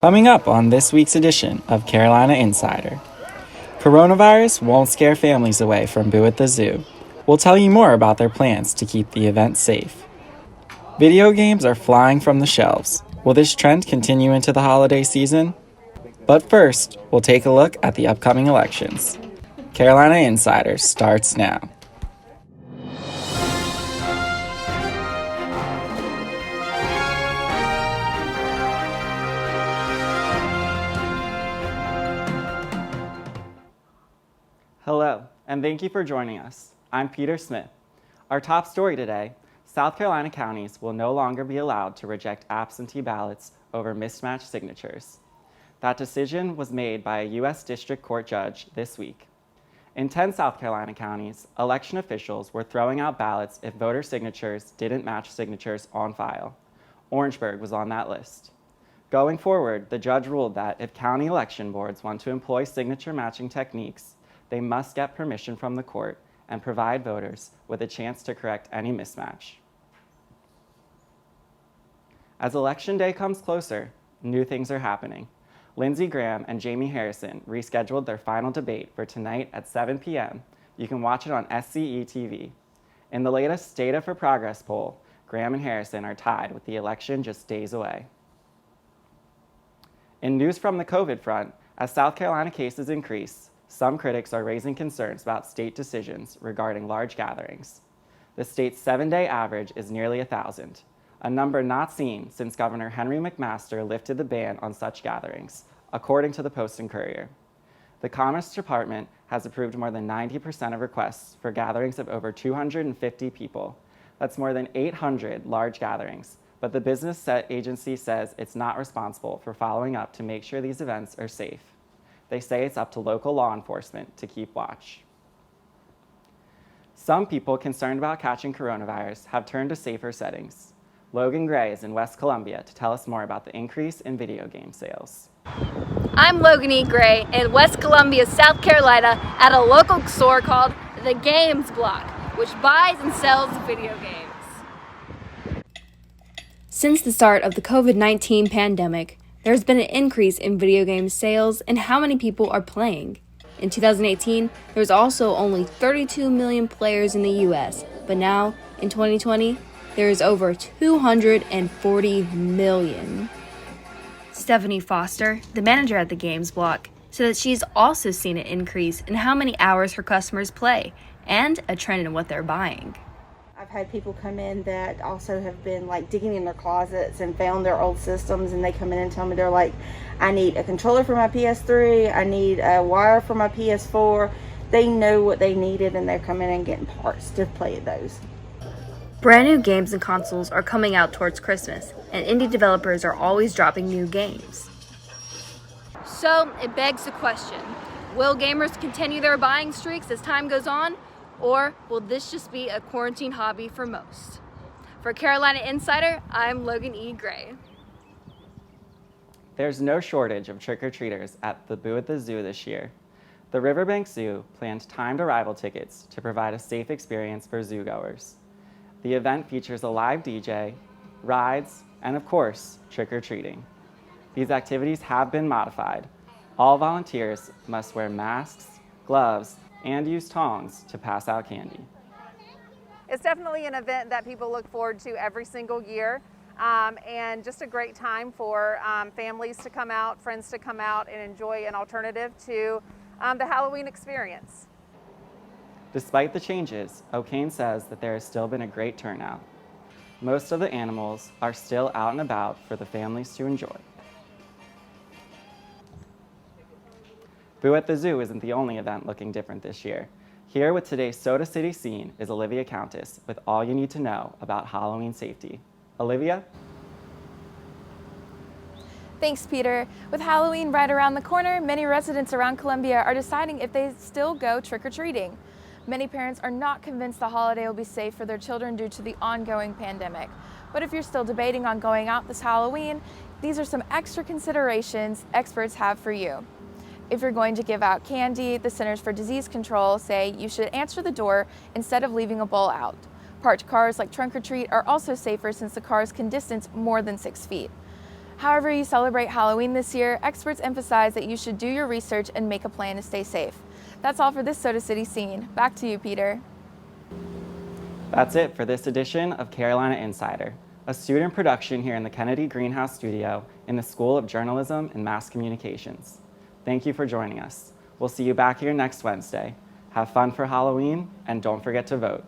Coming up on this week's edition of Carolina Insider. Coronavirus won't scare families away from Boo at the Zoo. We'll tell you more about their plans to keep the event safe. Video games are flying from the shelves. Will this trend continue into the holiday season? But first, we'll take a look at the upcoming elections. Carolina Insider starts now. Hello, and thank you for joining us. I'm Peter Smith. Our top story today, South Carolina counties will no longer be allowed to reject absentee ballots over mismatched signatures. That decision was made by a U.S. District Court judge this week. In 10 South Carolina counties, election officials were throwing out ballots if voter signatures didn't match signatures on file. Orangeburg was on that list. Going forward, the judge ruled that if county election boards want to employ signature matching techniques, they must get permission from the court and provide voters with a chance to correct any mismatch. As Election Day comes closer, new things are happening. Lindsey Graham and Jamie Harrison rescheduled their final debate for tonight at 7 p.m. You can watch it on SCE TV. In the latest Data for Progress poll, Graham and Harrison are tied with the election just days away. In news from the COVID front, as South Carolina cases increase, some critics are raising concerns about state decisions regarding large gatherings. The state's 7-day average is nearly 1,000, a number not seen since Governor Henry McMaster lifted the ban on such gatherings, according to the Post and Courier. The Commerce Department has approved more than 90% of requests for gatherings of over 250 people. That's more than 800 large gatherings, but the business agency says it's not responsible for following up to make sure these events are safe. They say it's up to local law enforcement to keep watch. Some people concerned about catching coronavirus have turned to safer settings. Logan Gray is in West Columbia to tell us more about the increase in video game sales. I'm Logan E. Gray in West Columbia, South Carolina at a local store called The Games Block, which buys and sells video games. Since the start of the COVID-19 pandemic, there's been an increase in video game sales and how many people are playing. In 2018, there was also only 32 million players in the U.S., but now, in 2020, there is over 240 million. Stephanie Foster, the manager at the Games Block, said that she's also seen an increase in how many hours her customers play and a trend in what they're buying. I've had people come in that also have been like digging in their closets and found their old systems, and they come in and tell me they're like, I need a controller for my PS3, I need a wire for my PS4. They know what they needed and they're coming in and getting parts to play those. Brand new games and consoles are coming out towards Christmas, and indie developers are always dropping new games. So it begs the question, will gamers continue their buying streaks as time goes on? Or will this just be a quarantine hobby for most? For Carolina Insider, I'm Logan E. Gray. There's no shortage of trick-or-treaters at the Boo at the Zoo this year. The Riverbank Zoo planned timed arrival tickets to provide a safe experience for zoogoers. The event features a live DJ, rides, and of course, trick-or-treating. These activities have been modified. All volunteers must wear masks, gloves, and use tongs to pass out candy. It's definitely an event that people look forward to every single year, and just a great time for families to come out, friends to come out and enjoy an alternative to the Halloween experience. Despite the changes, O'Kane says that there has still been a great turnout. Most of the animals are still out and about for the families to enjoy. Boo at the Zoo isn't the only event looking different this year. Here with today's Soda City scene is Olivia Countess with all you need to know about Halloween safety. Olivia? Thanks, Peter. With Halloween right around the corner, many residents around Columbia are deciding if they still go trick-or-treating. Many parents are not convinced the holiday will be safe for their children due to the ongoing pandemic. But if you're still debating on going out this Halloween, these are some extra considerations experts have for you. If you're going to give out candy, the Centers for Disease Control say you should answer the door instead of leaving a bowl out. Parked cars like trunk or treat are also safer since the cars can distance more than 6 feet. However you celebrate Halloween this year, experts emphasize that you should do your research and make a plan to stay safe. That's all for this Soda City Scene. Back to you, Peter. That's it for this edition of Carolina Insider, a student production here in the Kennedy Greenhouse Studio in the School of Journalism and Mass Communications. Thank you for joining us. We'll see you back here next Wednesday. Have fun for Halloween, and don't forget to vote.